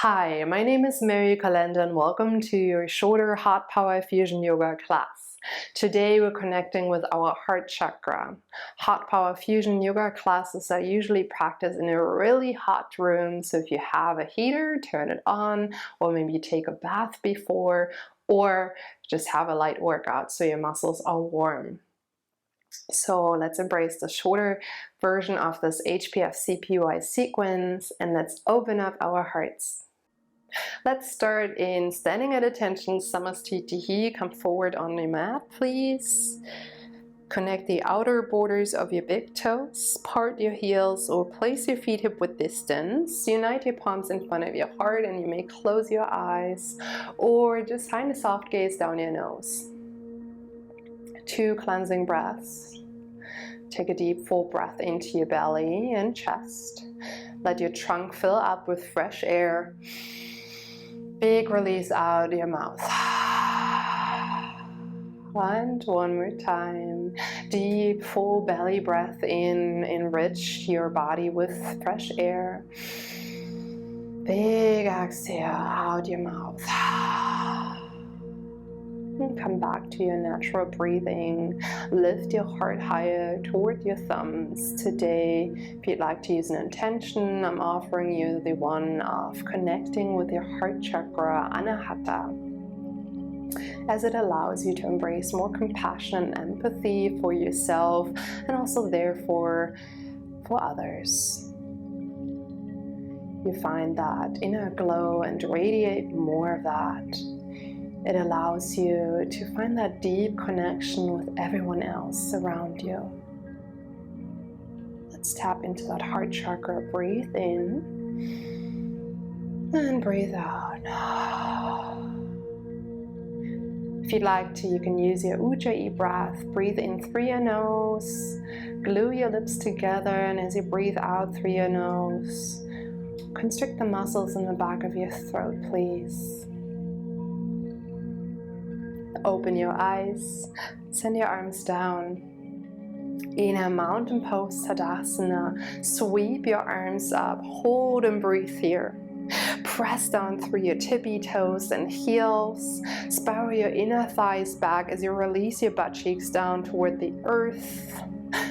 Hi, my name is Mary Kalenda and welcome to your shoulder hot power fusion yoga class. Today we're connecting with our heart chakra. Hot power fusion yoga classes are usually practiced in a really hot room, so if you have a heater, turn it on, or maybe take a bath before, or just have a light workout so your muscles are warm. So let's embrace the shorter version of this HPF CPY sequence and let's open up our hearts. Let's start in standing at attention, Samastitihi. Come forward on the mat, please. Connect the outer borders of your big toes, part your heels or place your feet hip width distance. Unite your palms in front of your heart and you may close your eyes or just find a soft gaze down your nose. 2 cleansing breaths. Take a deep full breath into your belly and chest. Let your trunk fill up with fresh air. Big release out your mouth. And one more time. Deep full belly breath in. Enrich your body with fresh air. Big exhale out your mouth. And come back to your natural breathing. Lift your heart higher toward your thumbs. Today, if you'd like to use an intention, I'm offering you the one of connecting with your heart chakra, Anahata, as it allows you to embrace more compassion and empathy for yourself and also therefore for others. You find that inner glow and radiate more of that. It allows you to find that deep connection with everyone else around you. Let's tap into that heart chakra. Breathe in and breathe out. If you'd like to, you can use your Ujjayi breath. Breathe in through your nose, glue your lips together, and as you breathe out through your nose, constrict the muscles in the back of your throat, please. Open your eyes, send your arms down. In a mountain pose Tadasana, sweep your arms up, hold and breathe here. Press down through your tippy toes and heels. Spiral your inner thighs back as you release your butt cheeks down toward the earth.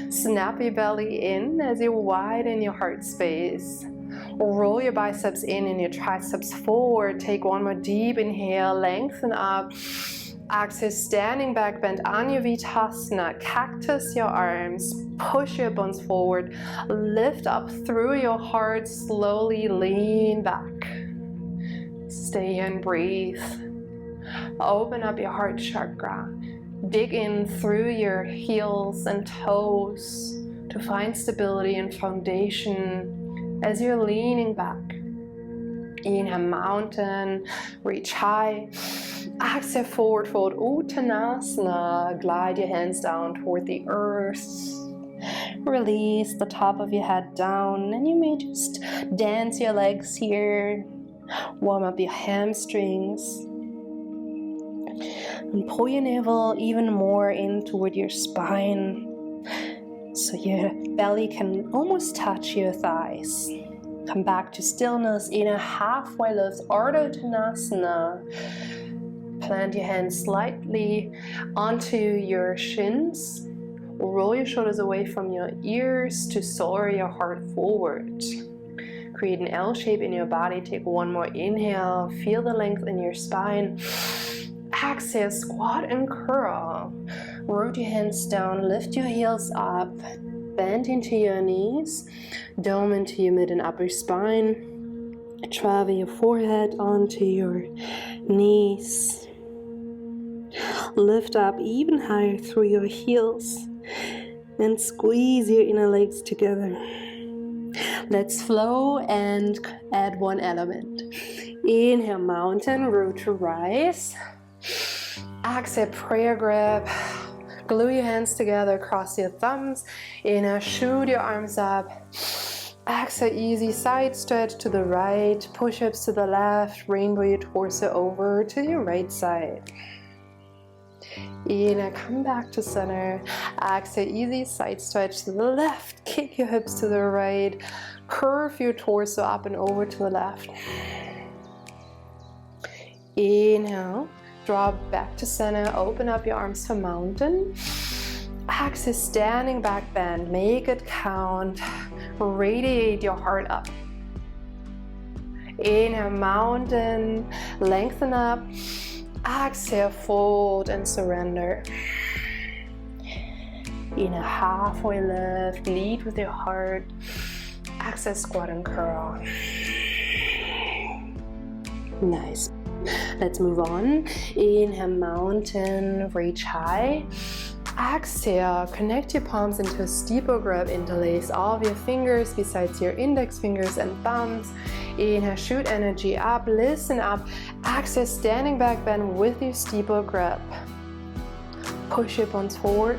Snap your belly in as you widen your heart space. Roll your biceps in and your triceps forward. Take one more deep inhale, lengthen up. Exhale, standing back, bend Anyavitasana, cactus your arms, push your bones forward, lift up through your heart, slowly lean back. Stay and breathe. Open up your heart chakra. Dig in through your heels and toes to find stability and foundation as you're leaning back. Inhale, mountain, reach high. Exhale, forward fold, Uttanasana. Glide your hands down toward the earth. Release the top of your head down, and you may just dance your legs here. Warm up your hamstrings. And pull your navel even more in toward your spine, so your belly can almost touch your thighs. Come back to stillness in a halfway lift, Ardha Uttanasana. Plant your hands slightly onto your shins. Roll your shoulders away from your ears to soar your heart forward. Create an L shape in your body. Take one more inhale. Feel the length in your spine. Exhale, squat and curl. Root your hands down. Lift your heels up. Bend into your knees. Dome into your mid and upper spine. Travel your forehead onto your knees. Lift up even higher through your heels and squeeze your inner legs together. Let's flow and add one element. Inhale, mountain, root to rise. Exhale, prayer grip. Glue your hands together, cross your thumbs. Inhale, shoot your arms up. Exhale, easy side stretch to the right. Push-ups to the left. Rainbow your torso over to your right side. Inhale, come back to center. Exhale, easy side stretch to the left. Kick your hips to the right. Curve your torso up and over to the left. Inhale, drop back to center, open up your arms for mountain. Exhale, standing back bend, make it count. Radiate your heart up. Inhale, mountain, lengthen up. Exhale, fold and surrender. Inhale, halfway lift, lead with your heart. Exhale, squat and curl. Nice. Let's move on. Inhale, mountain, reach high. Exhale, connect your palms into a steeple grab, interlace all of your fingers besides your index fingers and thumbs. Inhale, shoot energy up, listen up. Exhale, standing back bend with your steeple grab. Push your bones forward,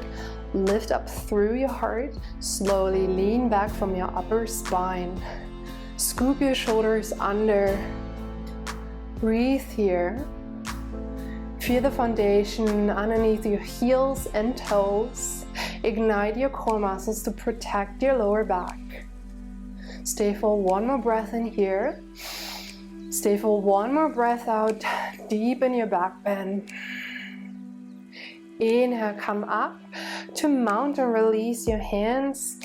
lift up through your heart. Slowly lean back from your upper spine. Scoop your shoulders under. Breathe here. Feel the foundation underneath your heels and toes. Ignite your core muscles to protect your lower back. Stay for one more breath in here. Stay for one more breath out. Deepen your back bend. Inhale, come up to mountain, release your hands.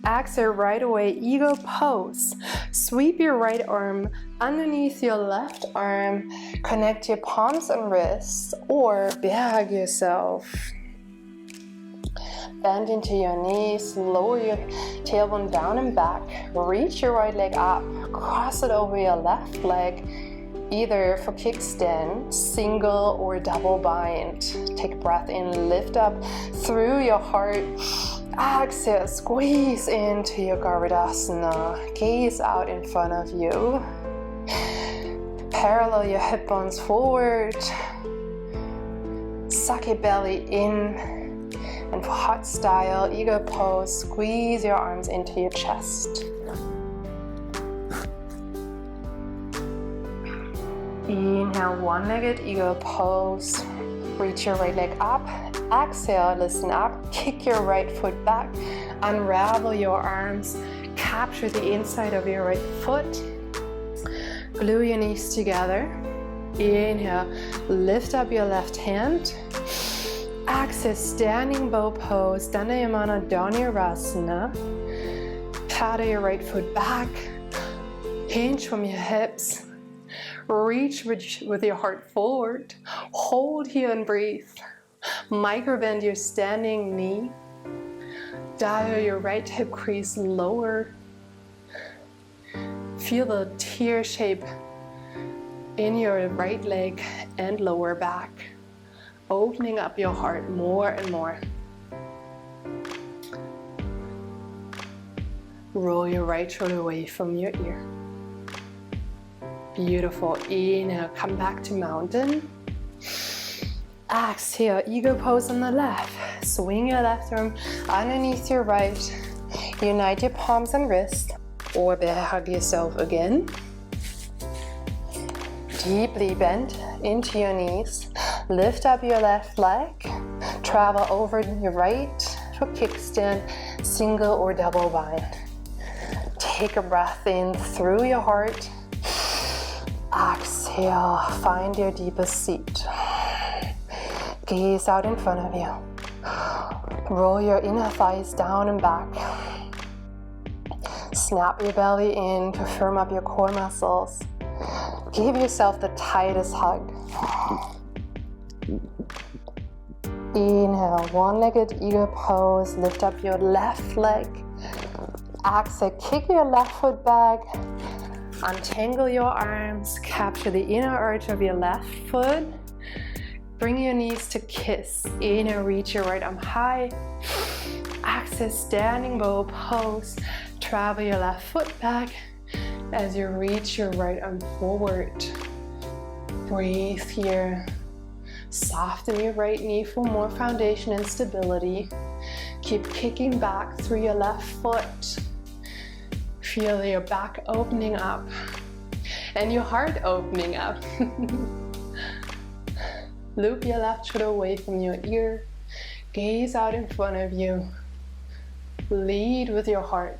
Exhale, right away, eagle pose. Sweep your right arm underneath your left arm. Connect your palms and wrists or bag yourself. Bend into your knees, lower your tailbone down and back. Reach your right leg up, cross it over your left leg, either for kickstand, single or double bind. Take a breath in, lift up through your heart. Exhale, squeeze into your Garudasana. Gaze out in front of you. Parallel your hip bones forward. Suck your belly in. And for hot style, eagle pose, squeeze your arms into your chest. Inhale, one-legged eagle pose. Reach your right leg up. Exhale, listen up. Kick your right foot back. Unravel your arms. Capture the inside of your right foot. Glue your knees together. Inhale, lift up your left hand. Exhale, standing bow pose, Dandayamana Dhanurasana. Paddle your right foot back. Hinge from your hips. Reach with your heart forward. Hold here and breathe. Microbend your standing knee. Dial your right hip crease lower. Feel the tear shape in your right leg and lower back. Opening up your heart more and more. Roll your right shoulder away from your ear. Beautiful. Inhale, come back to mountain. Exhale, eagle pose on the left. Swing your left arm underneath your right. Unite your palms and wrists, or hug yourself again. Deeply bend into your knees. Lift up your left leg. Travel over your right for kickstand, single or double bind. Take a breath in through your heart. Exhale, find your deepest seat. Gaze out in front of you. Roll your inner thighs down and back. Snap your belly in to firm up your core muscles. Give yourself the tightest hug. Inhale, one-legged eagle pose. Lift up your left leg. Exhale, kick your left foot back. Untangle your arms. Capture the inner arch of your left foot. Bring your knees to kiss. Inhale, reach your right arm high. Exhale, standing bow pose. Travel your left foot back as you reach your right arm forward. Breathe here. Soften your right knee for more foundation and stability. Keep kicking back through your left foot. Feel your back opening up and your heart opening up. Loop your left shoulder away from your ear. Gaze out in front of you. Lead with your heart.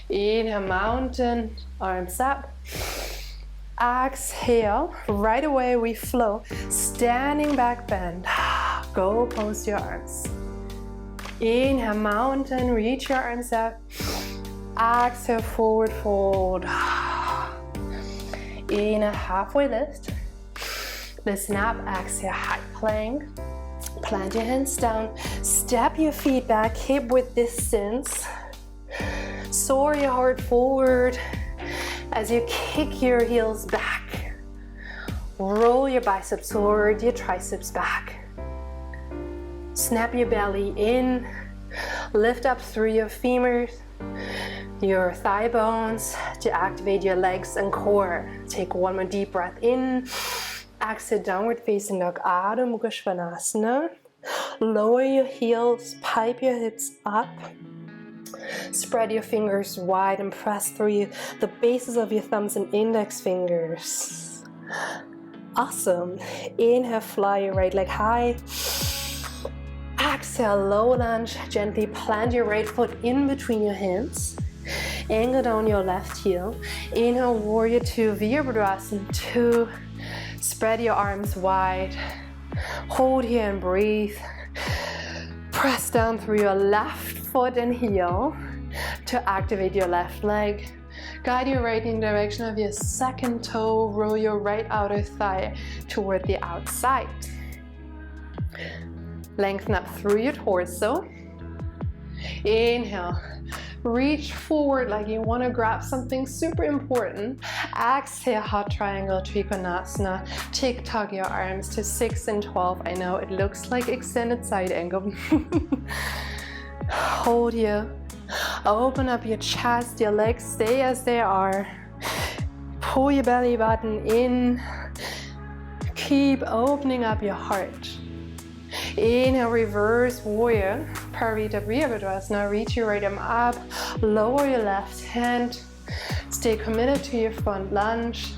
Inhale, mountain, arms up. Exhale, right away we flow. Standing back bend. Go post your arms. Inhale, mountain, reach your arms up. Exhale, forward fold. Inhale, halfway lift. Listen up, exhale, high plank. Plant your hands down. Step your feet back, hip width distance. Soar your heart forward as you kick your heels back. Roll your biceps forward, your triceps back. Snap your belly in. Lift up through your femurs, your thigh bones to activate your legs and core. Take one more deep breath in. Exhale, downward facing dog, Adho Mukha Svanasana. Lower your heels, pipe your hips up. Spread your fingers wide and press through the bases of your thumbs and index fingers. Awesome. Inhale, fly your right leg high. Exhale, low lunge. Gently plant your right foot in between your hands. Angle down your left heel. Inhale, warrior two, Virabhadrasana 2. Spread your arms wide. Hold here and breathe. Press down through your left foot and heel to activate your left leg. Guide your right in the direction of your second toe. Roll your right outer thigh toward the outside. Lengthen up through your torso. Inhale. Reach forward like you want to grab something super important. Exhale, hot triangle, Trikonasana. Tick-tock your arms to 6 and 12. I know it looks like extended side angle. Hold here. Open up your chest, your legs stay as they are. Pull your belly button in. Keep opening up your heart. Inhale, reverse warrior, Parita Virabhadrasana. Reach your right arm up, lower your left hand. Stay committed to your front lunge.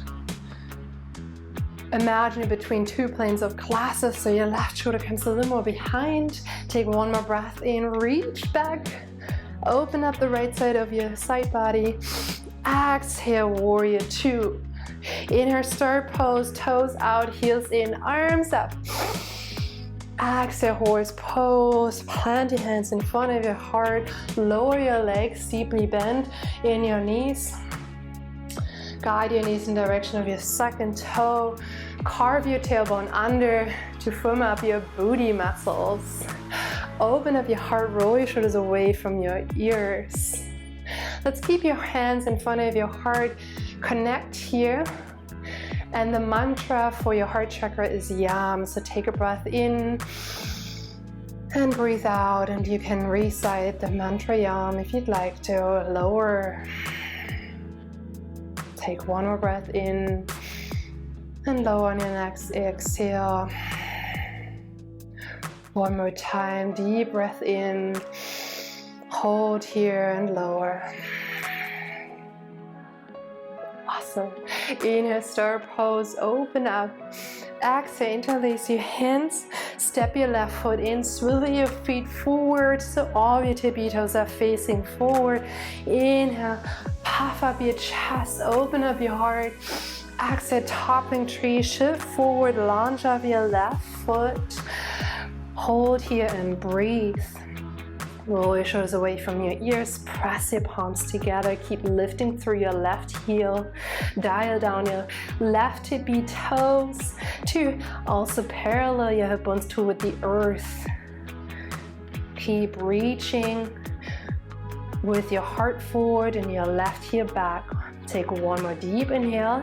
Imagine it between two planes of glasses, so your left shoulder comes a little more behind. Take one more breath in, reach back. Open up the right side of your side body. Exhale, warrior two. Inhale, start pose, toes out, heels in, arms up. Exhale, horse pose. Plant your hands in front of your heart. Lower your legs, deeply bend in your knees. Guide your knees in the direction of your second toe. Carve your tailbone under to firm up your booty muscles. Open up your heart, roll your shoulders away from your ears. Let's keep your hands in front of your heart. Connect here. And the mantra for your heart chakra is Yam. So take a breath in and breathe out. And you can recite the mantra Yam if you'd like to. Lower. Take one more breath in and lower on your next exhale. One more time. Deep breath in. Hold here and lower. Awesome. Inhale, star pose, open up. Exhale, interlace your hands. Step your left foot in, swivel your feet forward so all your tippy toes are facing forward. Inhale, puff up your chest, open up your heart. Exhale, toppling tree, shift forward, launch off your left foot. Hold here and breathe. Roll your shoulders away from your ears, press your palms together, keep lifting through your left heel. Dial down your left tippy toes to also parallel your hip bones toward the earth. Keep reaching with your heart forward and your left heel back. Take one more deep inhale.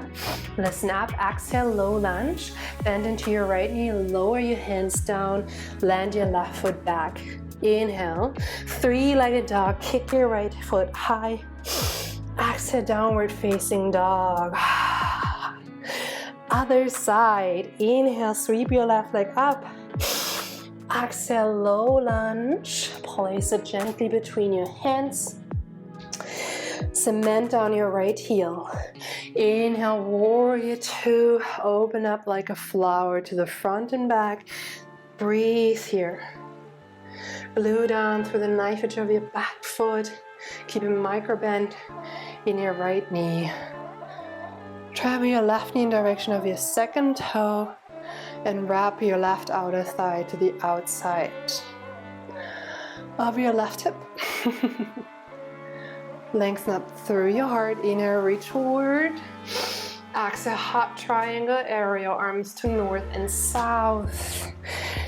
Listen up, exhale, low lunge. Bend into your right knee, lower your hands down, land your left foot back. Inhale, three-legged dog, kick your right foot high. Exhale, downward facing dog. Other side, inhale, sweep your left leg up. Exhale, low lunge. Place it gently between your hands. Cement on your right heel. Inhale, warrior two. Open up like a flower to the front and back. Breathe here. Blow down through the knife edge of your back foot. Keep a micro bend in your right knee. Travel your left knee in direction of your second toe and wrap your left outer thigh to the outside of your left hip. Lengthen up through your heart. Inhale, reach forward. Exhale, hot triangle, aerial arms to north and south.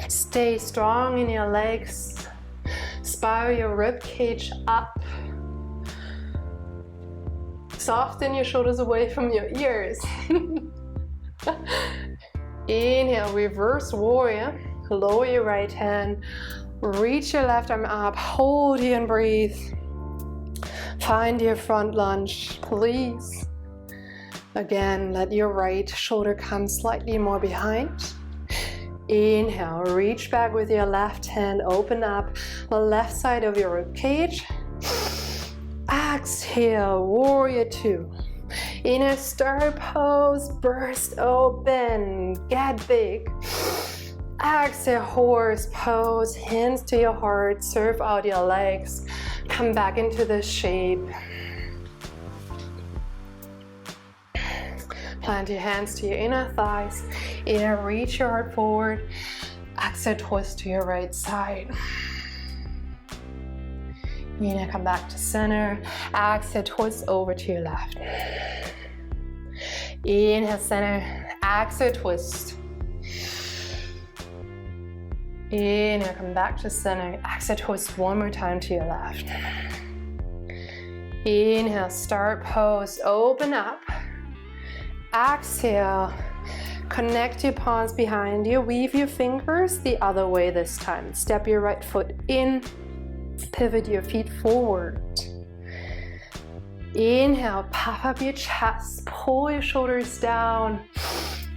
Stay strong in your legs. Spiral your rib cage up. Soften your shoulders away from your ears. Inhale, reverse warrior. Lower your right hand. Reach your left arm up. Hold here and breathe. Find your front lunge, please. Again, let your right shoulder come slightly more behind. Inhale, reach back with your left hand, open up the left side of your rib cage. Exhale, warrior two. Inhale, star pose, burst open, get big. Exhale, horse pose, hands to your heart, serve out your legs. Come back into this shape. Plant your hands to your inner thighs. Inhale, reach your heart forward. Exhale, twist to your right side. Inhale, come back to center. Exhale, twist over to your left. Inhale, center. Exhale, twist. Inhale, come back to center. Exhale, twist one more time to your left. Inhale, start pose, open up. Exhale, connect your palms behind you. Weave your fingers the other way this time. Step your right foot in. Pivot your feet forward. Inhale, puff up your chest. Pull your shoulders down.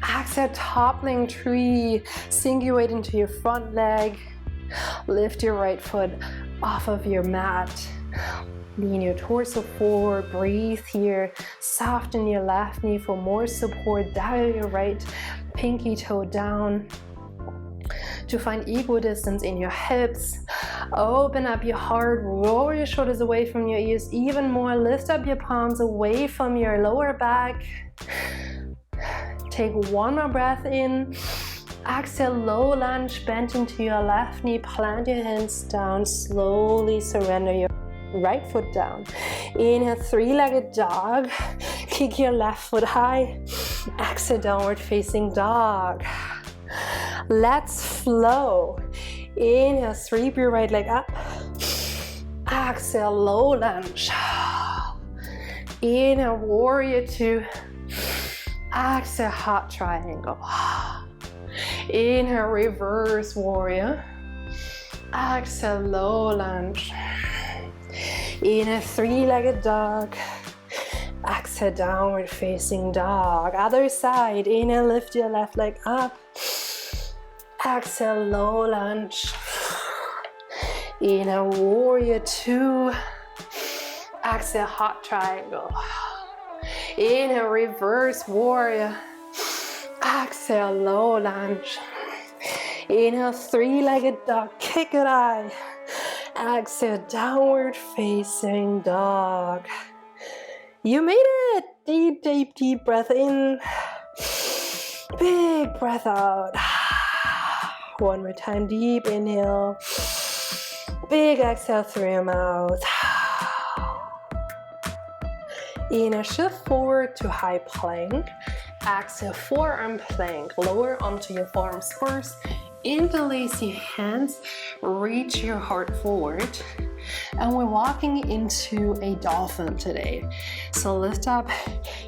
Exhale, toppling tree. Sink your weight into your front leg. Lift your right foot off of your mat. Lean your torso forward, breathe here. Soften your left knee for more support. Dial your right pinky toe down to find equal distance in your hips. Open up your heart, roll your shoulders away from your ears even more. Lift up your palms away from your lower back. Take one more breath in. Exhale, low lunge, bend into your left knee. Plant your hands down. Slowly surrender your right foot down. Inhale, three-legged dog. Kick your left foot high. Exhale, downward facing dog. Let's flow. Inhale, sweep your right leg up. Exhale, low lunge. Inhale, warrior two. Exhale, hot triangle. Inhale, reverse warrior. Exhale, low lunge. Inhale, three-legged dog. Exhale, downward facing dog. Other side. Inhale, lift your left leg up. Exhale, low lunge. Inhale, warrior two. Exhale, hot triangle. Inhale, reverse warrior. Exhale, low lunge. Inhale, three-legged dog. Kick it high. Exhale, downward facing dog. You made it. Deep, deep, deep breath in. Big breath out. One more time, deep inhale. Big exhale through your mouth. Inhale, shift forward to high plank. Exhale, forearm plank. Lower onto your forearms first. Interlace your hands. Reach your heart forward. And we're walking into a dolphin today. So lift up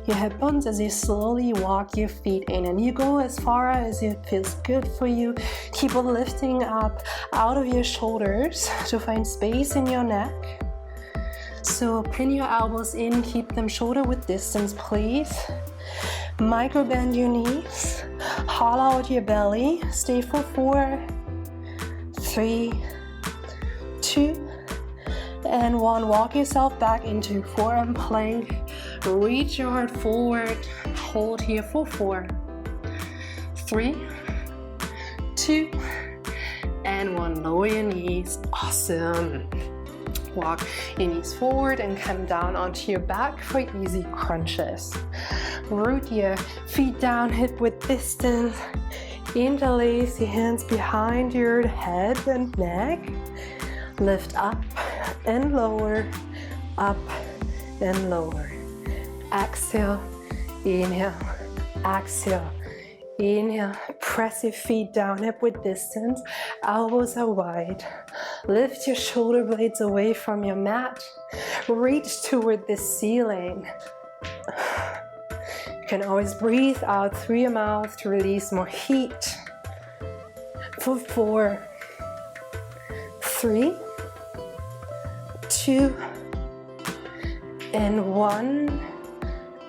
your hip bones as you slowly walk your feet in, and you go as far as it feels good for you. Keep on lifting up out of your shoulders to find space in your neck. So pin your elbows in, keep them shoulder width distance, please. Micro bend your knees, hollow out your belly. Stay for 4, 3, 2, and 1. Walk yourself back into forearm plank. Reach your heart forward. Hold here for 4, 3, 2, and 1. Lower your knees. Awesome. Walk your knees forward and come down onto your back for easy crunches. Root your feet down, hip width distance. Interlace your hands behind your head and neck. Lift up and lower, up and lower. Exhale, inhale, exhale, inhale. Press your feet down, hip width distance. Elbows are wide. Lift your shoulder blades away from your mat. Reach toward the ceiling. You can always breathe out through your mouth to release more heat. For 4, 3, 2, and 1.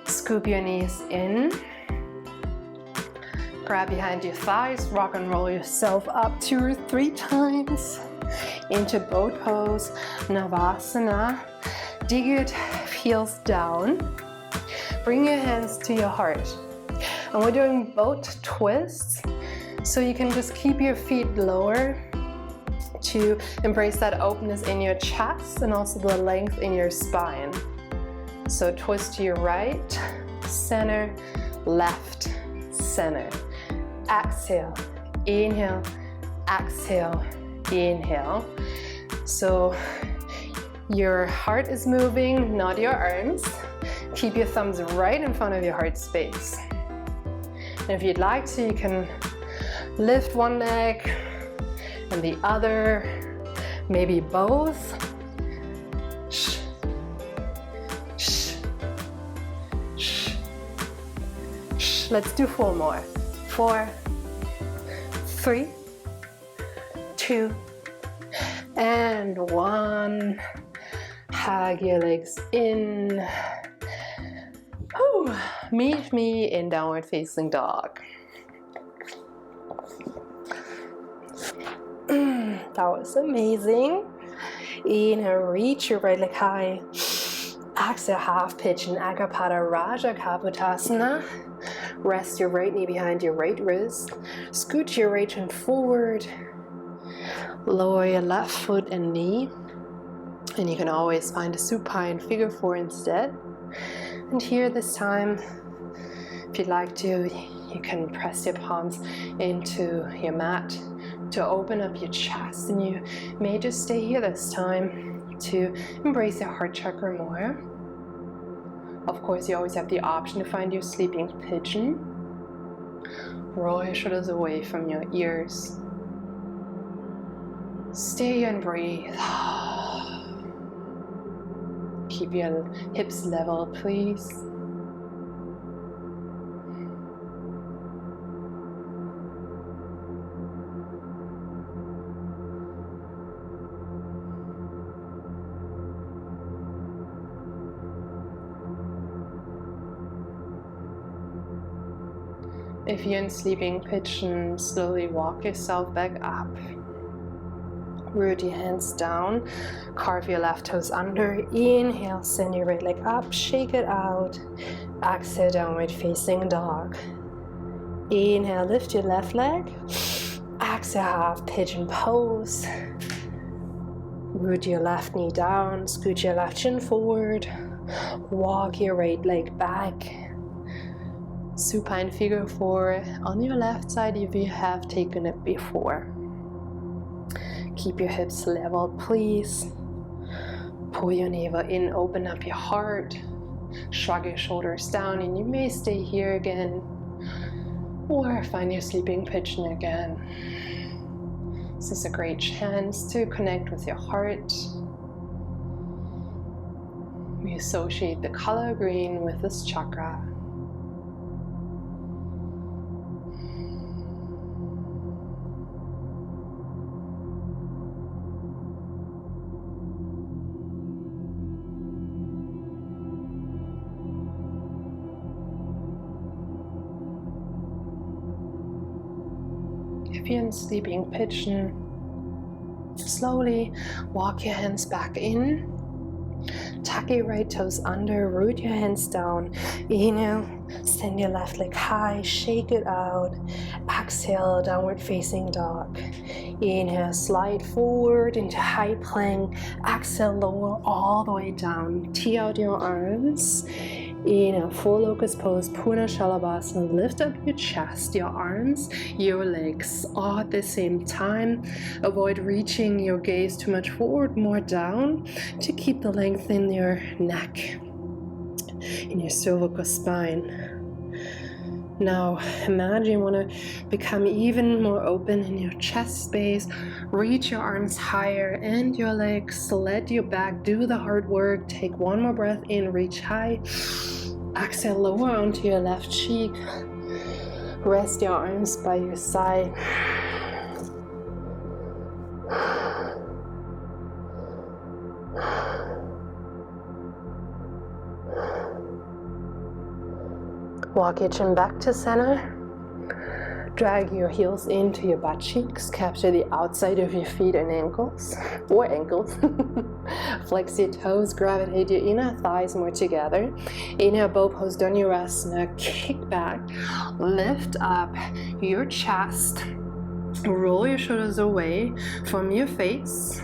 Scoop your knees in. Grab behind your thighs, rock and roll yourself up 2 or 3 times into boat pose, Navasana. Dig your heels down. Bring your hands to your heart. And we're doing boat twists, so you can just keep your feet lower to embrace that openness in your chest and also the length in your spine. So twist to your right, center, left, center. Exhale, inhale, exhale, inhale. So your heart is moving, not your arms. Keep your thumbs right in front of your heart space. And if you'd like to, you can lift one leg and the other, maybe both. Shh. Shh. Shh. Shh. Let's do 4 more. 4, 3, 2, and 1. Hug your legs in. Whew. Meet me in downward facing dog. That was amazing. Inhale, reach your right leg high. Exhale, half pigeon, Agapada Raja Kapotasana. Rest your right knee behind your right wrist. Scoot your right hand forward. Lower your left foot and knee. And you can always find a supine figure 4 instead. And here this time, if you'd like to, you can press your palms into your mat to open up your chest, and you may just stay here this time to embrace your heart chakra more. Of course, you always have the option to find your sleeping pigeon. Roll your shoulders away from your ears. Stay and breathe. Keep your hips level, please. If you're in sleeping pigeon, slowly walk yourself back up. Root your hands down, carve your left toes under. Inhale, send your right leg up, shake it out. Exhale, downward facing dog. Inhale, lift your left leg. Exhale, half pigeon pose. Root your left knee down, scoot your left shin forward. Walk your right leg back. Supine figure 4 on your left side if you have taken it before. Keep your hips level, please. Pull your navel in, open up your heart. Shrug your shoulders down, and you may stay here again or find your sleeping pigeon again. This is a great chance to connect with your heart. We associate the color green with this chakra. If you're in sleeping pigeon, slowly walk your hands back in. Tuck your right toes under, root your hands down. Inhale, send your left leg high, shake it out. Exhale, downward facing dog. Inhale, slide forward into high plank. Exhale, lower all the way down. Tee out your arms. Inhale, full locust pose, Purna Shalabhasana. Lift up your chest, your arms, your legs, all at the same time. Avoid reaching your gaze too much forward, more down, to keep the length in your neck, in your cervical spine. Now imagine you want to become even more open in your chest space. Reach your arms higher and your legs. Let your back do the hard work. Take one more breath in, reach high. Exhale, lower onto your left cheek. Rest your arms by your side. Walk your chin back to center. Drag your heels into your butt cheeks. Capture the outside of your feet and ankles, or ankles. Flex your toes, gravitate your inner thighs more together. Inhale, bow pose, Dhanurasana. Kick back, lift up your chest. Roll your shoulders away from your face.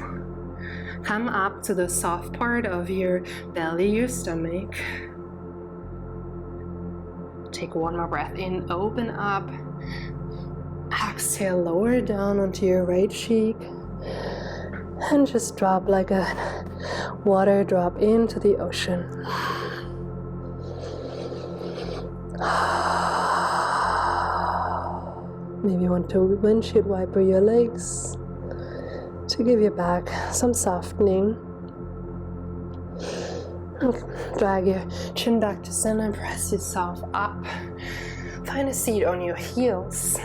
Come up to the soft part of your belly, your stomach. Take one more breath in, open up. Exhale, lower down onto your right cheek. And just drop like a water drop into the ocean. Maybe you want to windshield wiper your legs to give your back some softening. Drag your chin back to center, press yourself up. Find a seat on your heels.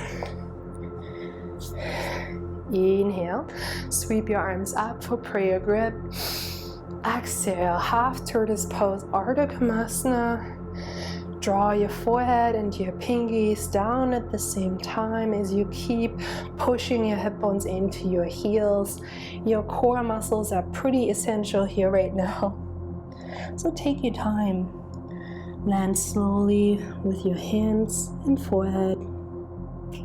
Inhale, sweep your arms up for prayer grip. Exhale, half tortoise pose, Ardha Kamasana. Draw your forehead and your pinkies down at the same time as you keep pushing your hip bones into your heels. Your core muscles are pretty essential here right now. So take your time. Land slowly with your hands and forehead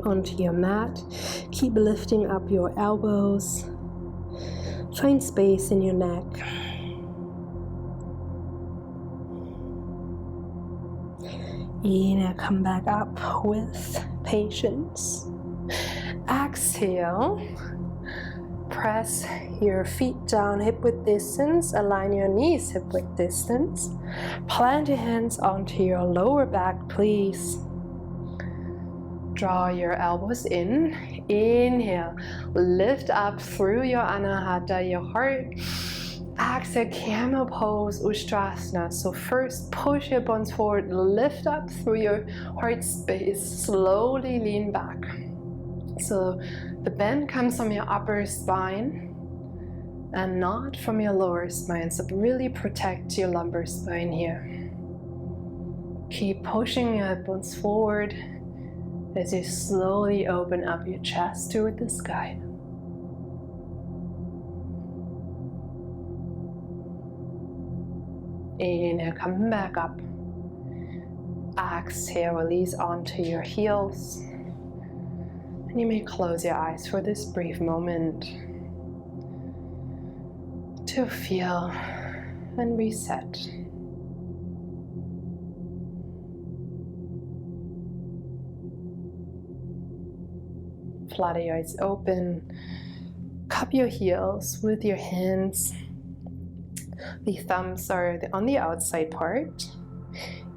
onto your mat. Keep lifting up your elbows. Find space in your neck. Inhale, come back up with patience. Exhale. Press your feet down, hip width distance. Align your knees, hip width distance. Plant your hands onto your lower back, please. Draw your elbows in. Inhale, lift up through your Anahata, your heart. Exhale, camel pose, Ustrasana. So first, push your bones forward, lift up through your heart space. Slowly lean back. So the bend comes from your upper spine and not from your lower spine. So really protect your lumbar spine here. Keep pushing your hip bones forward as you slowly open up your chest toward the sky. Inhale, come back up. Exhale, release onto your heels. And you may close your eyes for this brief moment to feel and reset. Flutter your eyes open. Cup your heels with your hands. The thumbs are on the outside part.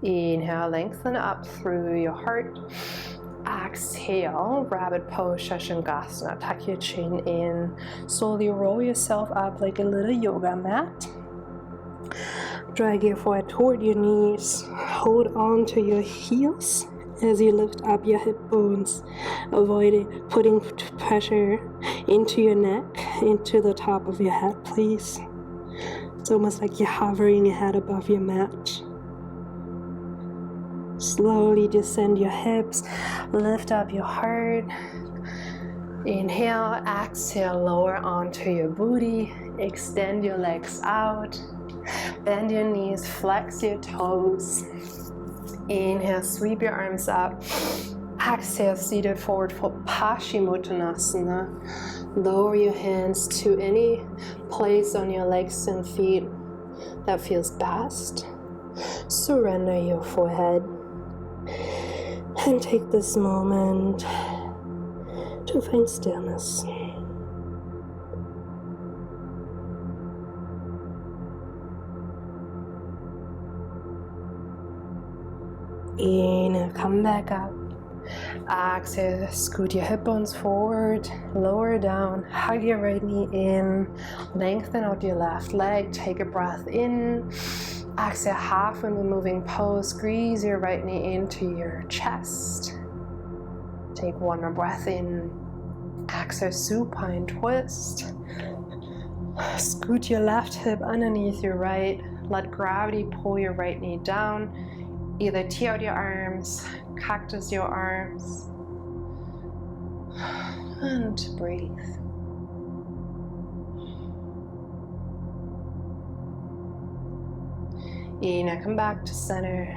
Inhale, lengthen up through your heart. Exhale, rabbit pose, Shashangasana. Tuck your chin in. Slowly roll yourself up like a little yoga mat. Drag your forehead toward your knees. Hold on to your heels as you lift up your hip bones. Avoid putting pressure into your neck, into the top of your head, please. It's almost like you're hovering your head above your mat. Slowly descend your hips, lift up your heart. Inhale, exhale, lower onto your booty. Extend your legs out. Bend your knees, flex your toes. Inhale, sweep your arms up. Exhale, seated forward fold, Paschimottanasana. Lower your hands to any place on your legs and feet that feels best. Surrender your forehead and take this moment to find stillness. Inhale, come back up. Exhale, scoot your hip bones forward, lower down, hug your right knee in, lengthen out your left leg, take a breath in. Exhale, half in the moving pose, squeeze your right knee into your chest. Take one more breath in. Exhale, supine twist. Scoot your left hip underneath your right. Let gravity pull your right knee down. Either tee out your arms, cactus your arms, and breathe. Inhale, come back to center.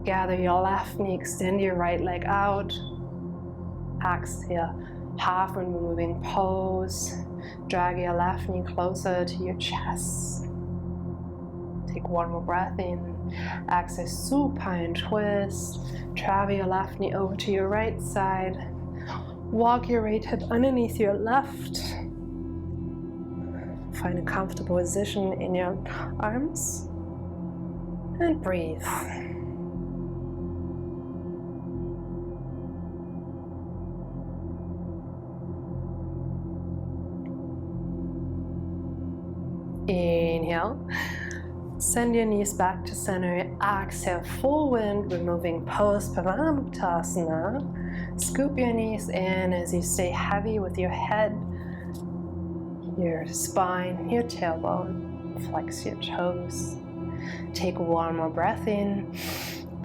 Gather your left knee, extend your right leg out. Exhale, half in moving pose. Drag your left knee closer to your chest. Take one more breath in. Exhale, supine twist. Travel your left knee over to your right side. Walk your right hip underneath your left. Find a comfortable position in your arms. And breathe. Inhale. Send your knees back to center. Exhale, full wind, removing pose, Padangusthasana. Scoop your knees in as you stay heavy with your head, your spine, your tailbone. Flex your toes. Take one more breath in.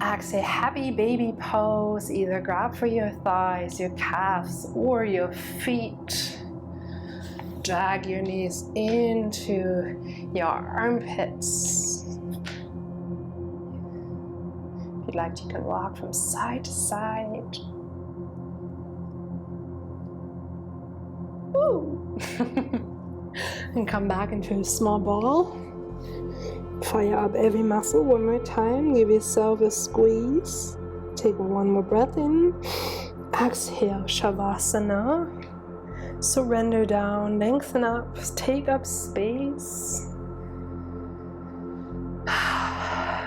Exhale, happy baby pose. Either grab for your thighs, your calves, or your feet. Drag your knees into your armpits. If you'd like, you can rock from side to side. Woo! And come back into a small ball. Fire up every muscle one more time. Give yourself a squeeze. Take one more breath in. Exhale, Shavasana. Surrender down, lengthen up, take up space.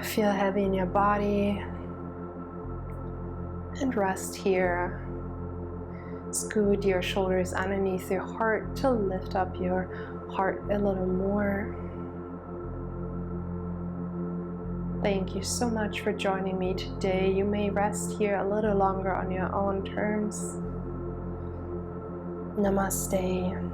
Feel heavy in your body. And rest here. Scoot your shoulders underneath your heart to lift up your heart a little more. Thank you so much for joining me today. You may rest here a little longer on your own terms. Namaste.